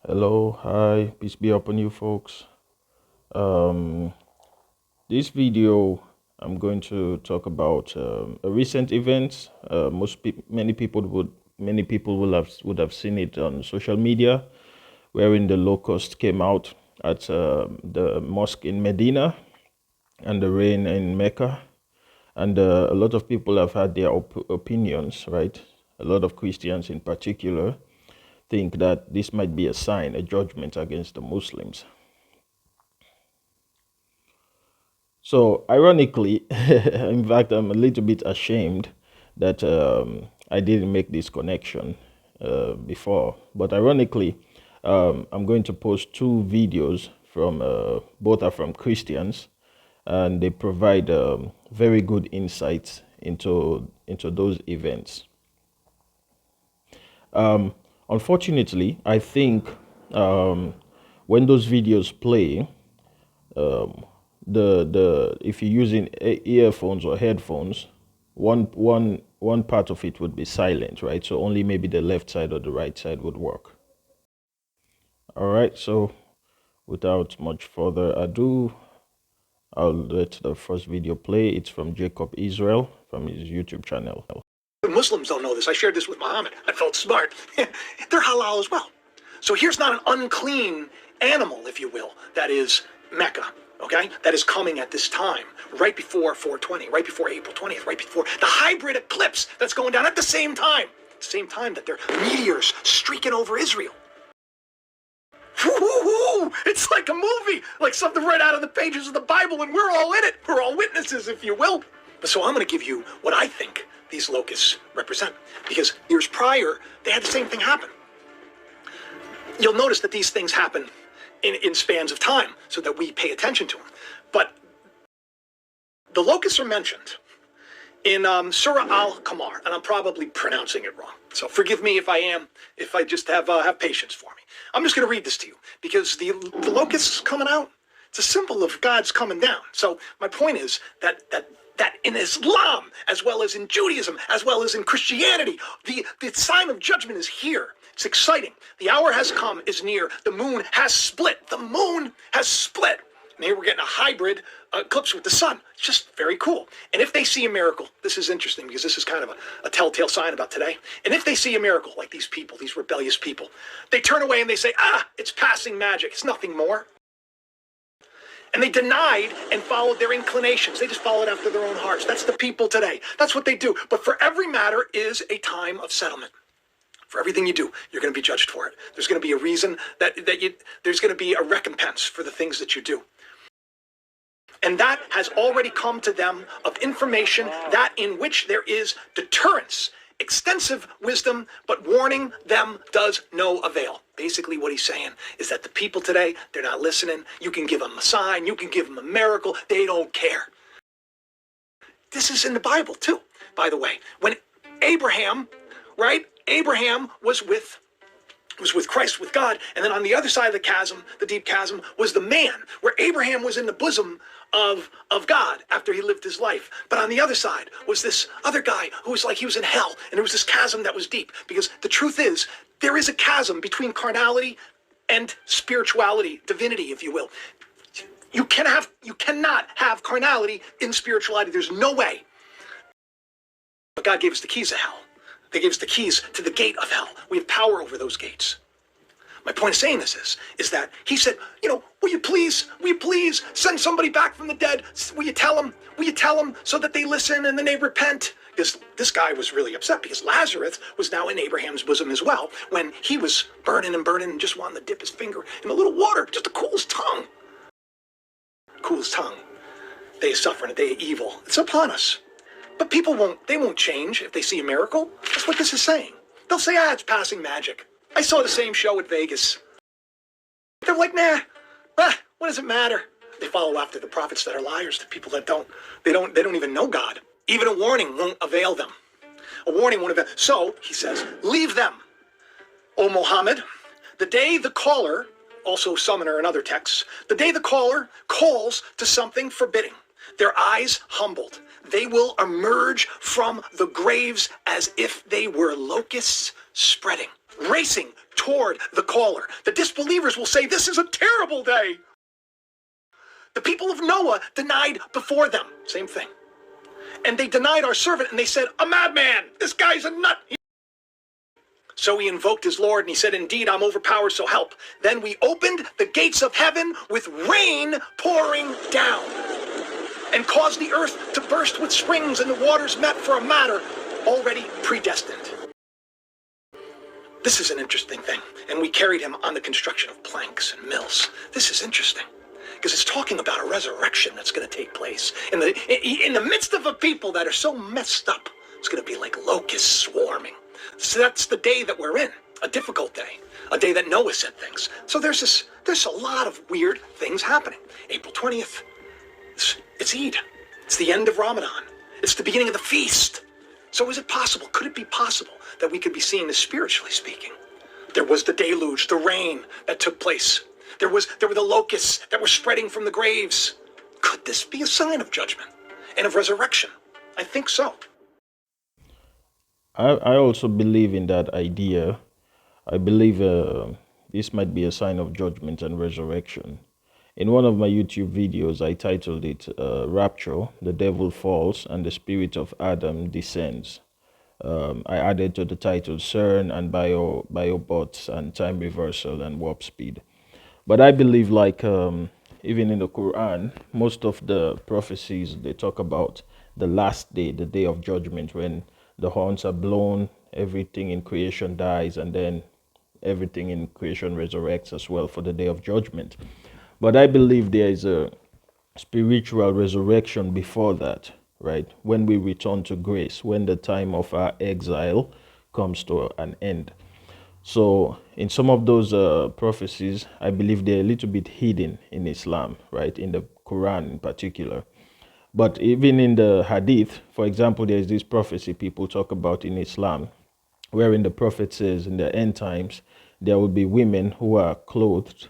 Hello, hi, peace be upon you folks. Um, this video, I'm going to talk about a recent event. Many people would have seen it on social media, wherein the Locusts came out at the mosque in Medina and the rain in Mecca, and a lot of people have had their opinions, right? A lot of Christians in particular think that this might be a sign, a judgment against the Muslims. So, ironically, in fact, I'm a little bit ashamed that I didn't make this connection before. But ironically, I'm going to post two videos from both are from Christians, and they provide very good insights into those events. Unfortunately, I think when those videos play, the if you're using earphones or headphones, one part of it would be silent, right? So only maybe the left side or the right side would work. All right. So without much further ado, I'll let the first video play. It's from Jacob Israel from his YouTube channel. Muslims don't know this. I shared this with Muhammad. I felt smart. They're halal as well. So here's not an unclean animal, if you will, that is Mecca, okay? That is coming at this time, right before 420, right before April 20th, right before the hybrid eclipse that's going down at the same time that there are meteors streaking over Israel. It's like a movie, like something right out of the pages of the Bible, and we're all in it. We're all witnesses, if you will. So I'm going to give you what I think these locusts represent, because years prior, they had the same thing happen. You'll notice that these things happen in spans of time so that we pay attention to them. But the locusts are mentioned in Surah Al-Qamar, and I'm probably pronouncing it wrong. So forgive me if I just have patience for me. I'm just going to read this to you, because the locusts coming out, it's a symbol of God's coming down. So my point is that in Islam, as well as in Judaism, as well as in Christianity, the sign of judgment is here. It's exciting. The hour has come, is near. The moon has split. The moon has split. And here we're getting a hybrid eclipse with the sun. It's just very cool. And if they see a miracle, this is interesting, because this is kind of a telltale sign about today. And if they see a miracle, like these people, these rebellious people, they turn away and they say, it's passing magic. It's nothing more. And they denied and followed their inclinations. They just followed after their own hearts. That's the people today. That's what they do. But for every matter is a time of settlement. For everything you do, you're going to be judged for it. There's going to be a reason there's going to be a recompense for the things that you do. And that has already come to them of information that in which there is deterrence, extensive wisdom, but warning them does no avail. Basically what he's saying is that the people today, they're not listening. You can give them a sign, you can give them a miracle, they don't care. This is in the Bible too, by the way. When Abraham, right? Abraham was with Christ, with God, and then on the other side of the chasm, the deep chasm, was the man, where Abraham was in the bosom of God after he lived his life. But on the other side was this other guy who was like he was in hell, and there was this chasm that was deep, because the truth is, there is a chasm between carnality and spirituality, divinity, if you will. You cannot have carnality in spirituality. There's no way. But God gave us the keys of hell. They gave us the keys to the gate of hell. We have power over those gates. My point of saying this is that he said, will you please send somebody back from the dead? Will you tell them so that they listen and then they repent? Because this guy was really upset, because Lazarus was now in Abraham's bosom as well, when he was burning and just wanting to dip his finger in a little water just to cool his tongue. Cool his tongue. Day of suffering, a day of evil. It's upon us. But people won't change if they see a miracle. That's what this is saying. They'll say, it's passing magic. I saw the same show at Vegas. They're like, nah, what does it matter? They follow after the prophets that are liars, the people that they don't even know God. Even a warning won't avail them. A warning won't avail. So, he says, leave them, O Muhammad. The day the caller, also summoner in other texts, the day the caller calls to something forbidding, their eyes humbled, they will emerge from the graves as if they were locusts spreading, racing toward the caller. The disbelievers will say, this is a terrible day. The people of Noah denied before them. Same thing. And they denied our servant, and they said, a madman. This guy's a nut. So he invoked his Lord, and he said, indeed, I'm overpowered, so help. Then we opened the gates of heaven with rain pouring down, and caused the earth to burst with springs, and the waters met for a matter already predestined. This is an interesting thing. And we carried him on the construction of planks and mills. This is interesting, because it's talking about a resurrection that's going to take place in the midst of a people that are so messed up. It's going to be like locusts swarming. So that's the day that we're in, a difficult day, a day that Noah said things. So there's a lot of weird things happening. April 20th, it's Eid. It's the end of Ramadan. It's the beginning of the feast. So is it possible? Could it be possible that we could be seeing this spiritually speaking? There was the deluge, the rain that took place. There were the locusts that were spreading from the graves. Could this be a sign of judgment and of resurrection? I think so. I also believe in that idea. I believe this might be a sign of judgment and resurrection. In one of my YouTube videos, I titled it Rapture, the Devil Falls, and the Spirit of Adam Descends. I added to the title CERN and biobots and time reversal and warp speed. But I believe even in the Quran, most of the prophecies, they talk about the last day, the day of judgment, when the horns are blown, everything in creation dies, and then everything in creation resurrects as well for the day of judgment. But I believe there is a spiritual resurrection before that, right? When we return to grace, when the time of our exile comes to an end. So in some of those prophecies, I believe they're a little bit hidden in Islam, right? In the Quran in particular. But even in the Hadith, for example, there's this prophecy people talk about in Islam, wherein the prophet says in the end times, there will be women who are clothed.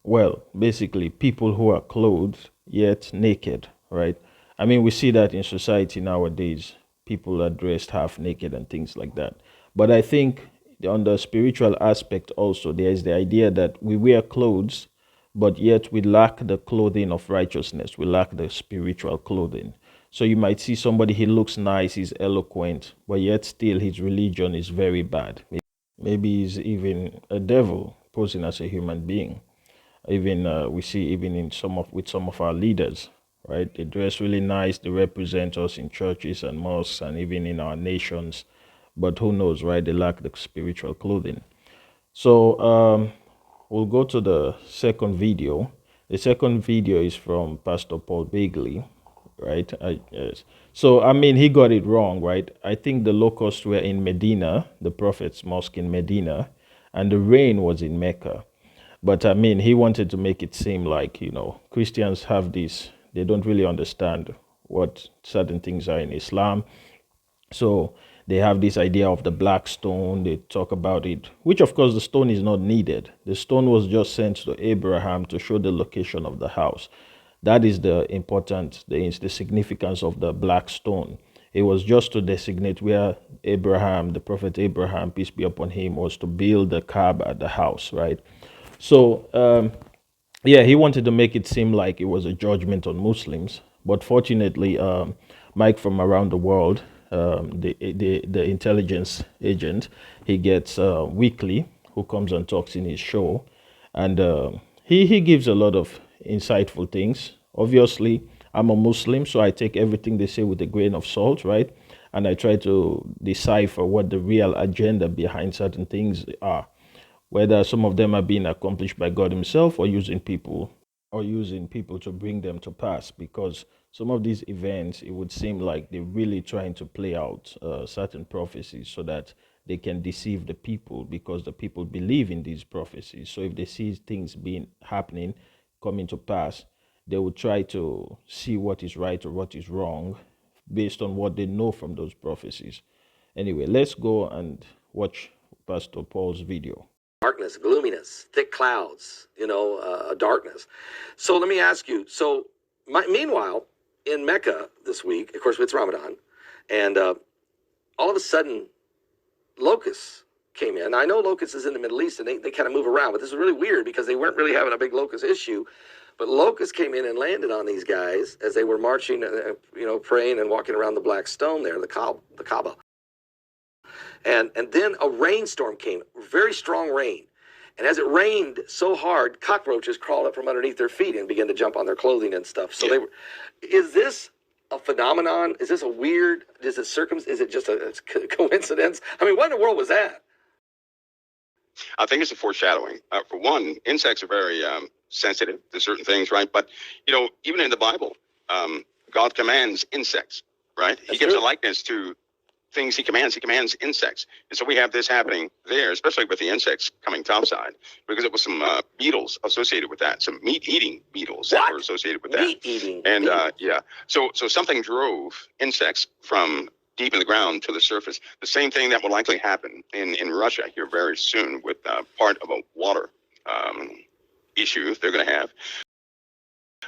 Well, basically, people who are clothed yet naked, right? I mean, we see that in society nowadays. People are dressed half naked and things like that. But I think on the spiritual aspect also, there is the idea that we wear clothes, but yet we lack the clothing of righteousness. We lack the spiritual clothing. So you might see somebody, he looks nice, he's eloquent, but yet still his religion is very bad. Maybe he's even a devil posing as a human being. Even we see even in with some of our leaders, right? They dress really nice. They represent us in churches and mosques and even in our nations. But who knows, right? They lack the spiritual clothing. So we'll go to the second video. The second video is from Pastor PaulBegley, right? Yes. So, I mean, he got it wrong, right? I think the locusts were in Medina, the Prophet's mosque in Medina, and the rain was in Mecca. But I mean, he wanted to make it seem like, Christians have this, they don't really understand what certain things are in Islam. So they have this idea of the black stone. They talk about it, which of course the stone is not needed. The stone was just sent to Abraham to show the location of the house. That is the important, the significance of the black stone. It was just to designate where Abraham, the prophet Abraham, peace be upon him, was to build the Kaaba, the house, right? So, yeah, he wanted to make it seem like it was a judgment on Muslims. But fortunately, Mike from around the world, the intelligence agent, he gets weekly, who comes and talks in his show. And he gives a lot of insightful things. Obviously, I'm a Muslim, so I take everything they say with a grain of salt, right? And I try to decipher what the real agenda behind certain things are, whether some of them are being accomplished by God himself or using people to bring them to pass. Because some of these events, it would seem like they're really trying to play out certain prophecies so that they can deceive the people, because the people believe in these prophecies. So if they see things happening, coming to pass, they will try to see what is right or what is wrong based on what they know from those prophecies. Anyway, let's go and watch Pastor Paul's video. Darkness, gloominess, thick clouds, darkness. So let me ask you, meanwhile, in Mecca this week, of course, it's Ramadan, and all of a sudden, locusts came in. Now, I know locusts is in the Middle East and they kind of move around, but this is really weird because they weren't really having a big locust issue. But locusts came in and landed on these guys as they were marching, praying and walking around the Black Stone there, the Kaaba. And then a rainstorm came, very strong rain. And as it rained so hard, cockroaches crawled up from underneath their feet and began to jump on their clothing and stuff. So is this a phenomenon? Is this a weird, is it just a coincidence? I mean, what in the world was that? I think it's a foreshadowing. For one, insects are very sensitive to certain things, right? But, even in the Bible, God commands insects, right? He gives a likeness to things he commands insects. And so we have this happening there, especially with the insects coming topside, because it was some beetles associated with that, some meat-eating beetles that were associated with that. Meat-eating? And so something drove insects from deep in the ground to the surface. The same thing that will likely happen in Russia here very soon with part of a water issue they're going to have.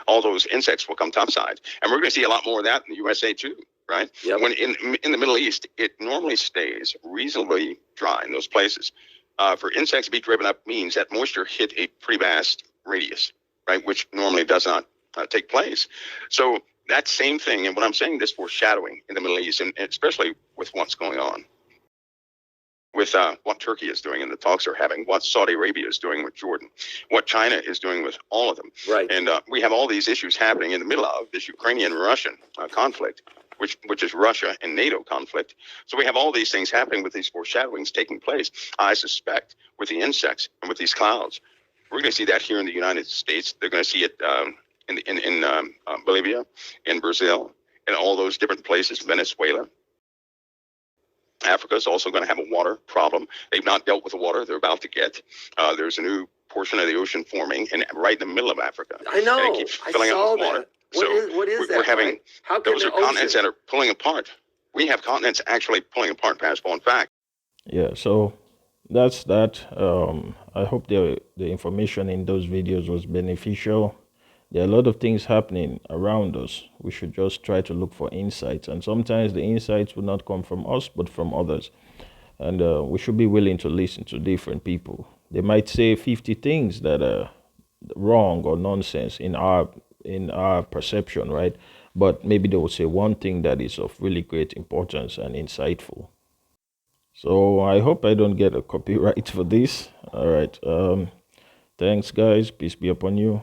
All those insects will come topside. And we're going to see a lot more of that in the USA too. Right? Yep. When in the Middle East, it normally stays reasonably dry in those places. For insects to be driven up means that moisture hit a pretty vast radius, right? Which normally does not take place. So that same thing, and what I'm saying, this foreshadowing in the Middle East, and especially with what's going on, with what Turkey is doing and the talks are having, what Saudi Arabia is doing with Jordan, what China is doing with all of them. Right. And we have all these issues happening in the middle of this Ukrainian-Russian conflict, which is Russia and NATO conflict. So we have all these things happening with these foreshadowings taking place. I suspect with the insects and with these clouds, we're going to see that here in the United States. They're going to see it in Bolivia, in Brazil, in all those different places, Venezuela. Africa is also going to have a water problem. They've not dealt with the water they're about to get. There's a new portion of the ocean forming right in the middle of Africa. I know. And it keeps filling up with water. What is that? We're having, How can those are continents that are pulling apart. We have continents actually pulling apart, Pastor Paul. In fact. Yeah, so that's that. I hope the information in those videos was beneficial. There are a lot of things happening around us. We should just try to look for insights. And sometimes the insights will not come from us, but from others. And we should be willing to listen to different people. They might say 50 things that are wrong or nonsense in our perception, right? But maybe they will say one thing that is of really great importance and insightful. So I hope I don't get a copyright for this. All right. Thanks, guys. Peace be upon you.